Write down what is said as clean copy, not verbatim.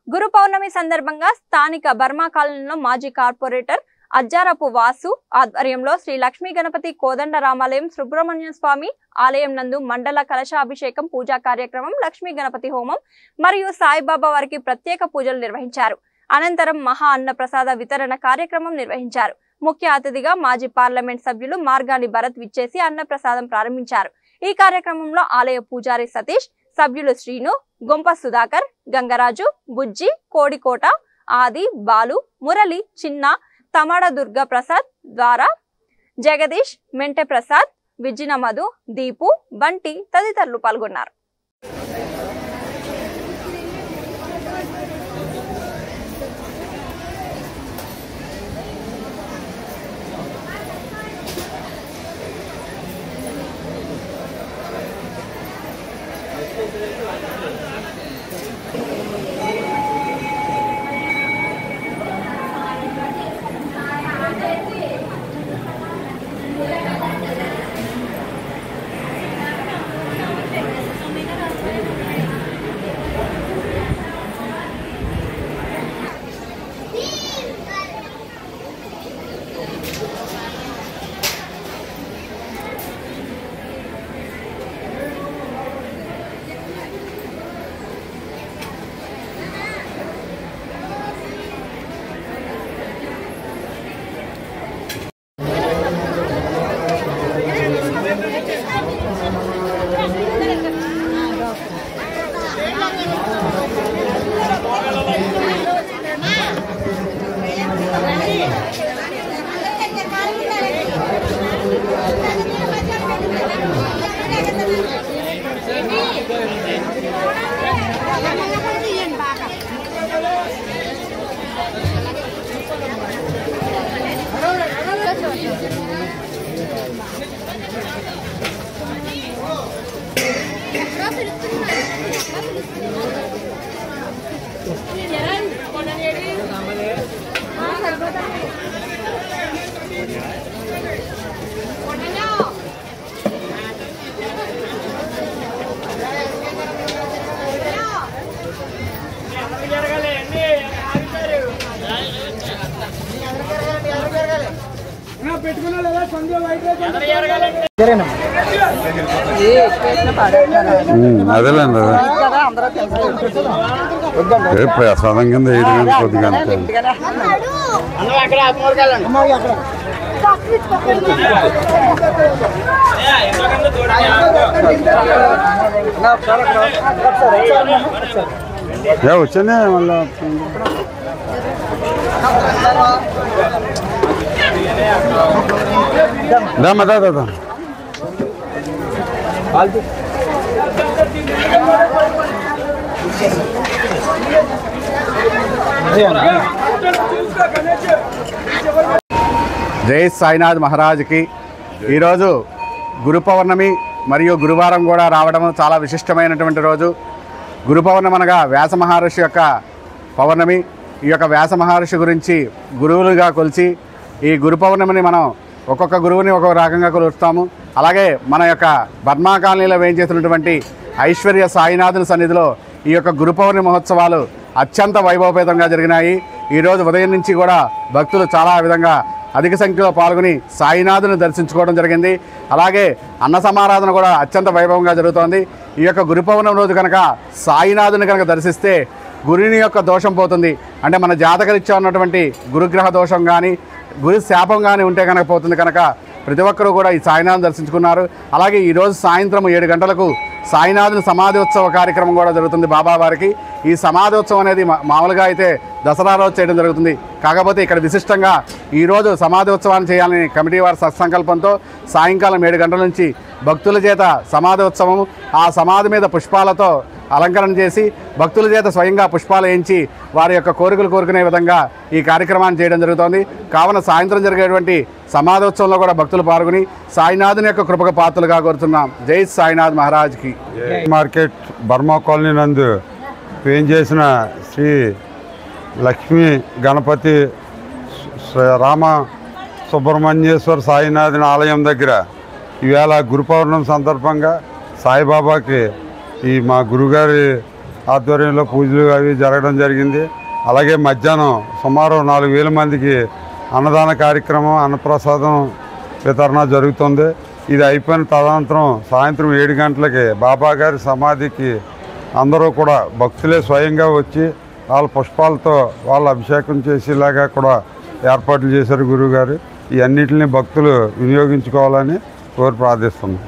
గురు పౌర్ణమి సందర్భంగా స్థానిక బర్మా కాలనీలో మాజీ కార్పొరేటర్ అజ్జారపు వాసు ఆధ్వర్యంలో శ్రీ లక్ష్మీ గణపతి కోదండ రామాలయం సుబ్రహ్మణ్య స్వామి ఆలయం నందు మండల కలశాభిషేకం పూజా కార్యక్రమం, లక్ష్మీ గణపతి హోమం మరియు సాయిబాబా వారికి ప్రత్యేక పూజలు నిర్వహించారు. అనంతరం మహా అన్న ప్రసాద వితరణ కార్యక్రమం నిర్వహించారు. ముఖ్య అతిథిగా మాజీ పార్లమెంట్ సభ్యులు మార్గాని భరత్ విచ్చేసి అన్న ప్రసాదం ప్రారంభించారు. ఈ కార్యక్రమంలో ఆలయ పూజారి సతీష్, సభ్యులు శ్రీను, గొంప సుధాకర్, గంగరాజు, బుజ్జి, కోడికోట, ఆది, బాలు, మురళి, చిన్న, తమాడ దుర్గా ప్రసాద్, ద్వారా జగదీష్, మెంటె ప్రసాద్, విజిన మధు, దీపు, బంటి తదితరులు పాల్గొన్నారు. అదేలేండి ప్రసాదం కింద కొద్దిగా వచ్చానే మళ్ళా దాదా జై సాయినాథ్ మహారాజ్కి. ఈరోజు గురు పౌర్ణమి మరియు గురువారం కూడా రావడం చాలా విశిష్టమైనటువంటి రోజు. గురు పౌర్ణమి అనగా వ్యాస మహర్షి యొక్క పౌర్ణమి. ఈ యొక్క వ్యాస మహర్షి గురించి గురువులుగా కొలిచి ఈ గురు పౌర్ణమిని మనం ఒక్కొక్క గురువుని ఒక్కొక్క రకంగా కొలుస్తాము. అలాగే మన యొక్క బర్మా కాలనీలో వేయించేసినటువంటి ఐశ్వర్య సాయినాథుని సన్నిధిలో ఈ యొక్క గురు పౌర్ణమి మహోత్సవాలు అత్యంత వైభవపేతంగా జరిగినాయి. ఈరోజు ఉదయం నుంచి కూడా భక్తులు చాలా విధంగా అధిక సంఖ్యలో పాల్గొని సాయినాథుని దర్శించుకోవడం జరిగింది. అలాగే అన్న సమారాధన కూడా అత్యంత వైభవంగా జరుగుతోంది. ఈ యొక్క గురు పౌర్ణమి రోజు కనుక సాయినాథుని కనుక దర్శిస్తే గురుని యొక్క దోషం పోతుంది. అంటే మన జాతకరీత్యా ఉన్నటువంటి గురుగ్రహ దోషం కానీ గురు శాపం కానీ ఉంటే కనుక పోతుంది. కనుక ప్రతి ఒక్కరూ కూడా ఈ సాయినాథుని దర్శించుకున్నారు. అలాగే ఈరోజు సాయంత్రం 7 గంటలకు సాయినాథుని సమాధి ఉత్సవ కార్యక్రమం కూడా జరుగుతుంది బాబావారికి. ఈ సమాధి ఉత్సవం అనేది మామూలుగా అయితే దసరా రోజు చేయడం జరుగుతుంది. కాకపోతే ఇక్కడ విశిష్టంగా ఈరోజు సమాధి ఉత్సవాన్ని చేయాలని కమిటీ వారి సత్సంకల్పంతో సాయంకాలం 7 గంటల నుంచి భక్తుల చేత సమాధి ఉత్సవం, ఆ సమాధి మీద పుష్పాలతో అలంకరణ చేసి భక్తుల చేత స్వయంగా పుష్పాలు వేయించి వారి యొక్క కోరికలు కోరుకునే విధంగా ఈ కార్యక్రమాన్ని చేయడం జరుగుతోంది. కావున సాయంత్రం జరిగేటువంటి సమాధోత్సవంలో కూడా భక్తులు పాల్గొని సాయినాథుని యొక్క కృపకు పాత్రలుగా కోరుతున్నాం. జై సాయినాథ్ మహారాజ్కి. మార్కెట్ బర్మా కాలనీ నందు వేయించేసిన శ్రీ లక్ష్మీ గణపతి రామ సుబ్రహ్మణ్యేశ్వర సాయినాథుని ఆలయం దగ్గర ఈవేళ గురు పౌర్ణమి సందర్భంగా సాయిబాబాకి ఈ మా గురుగారి ఆధ్వర్యంలో పూజలు అవి జరగడం జరిగింది. అలాగే మధ్యాహ్నం సుమారు 4,000 మందికి అన్నదాన కార్యక్రమం, అన్నప్రసాదం వితరణ జరుగుతుంది. ఇది అయిపోయిన తదనంతరం సాయంత్రం 7 గంటలకి బాబా గారి సమాధికి అందరూ కూడా భక్తులే స్వయంగా వచ్చి వాళ్ళ పుష్పాలతో వాళ్ళు అభిషేకం చేసేలాగా కూడా ఏర్పాట్లు చేశారు గురువుగారు. ఈ అన్నిటిని భక్తులు వినియోగించుకోవాలని కోరి ప్రార్థిస్తున్నాం.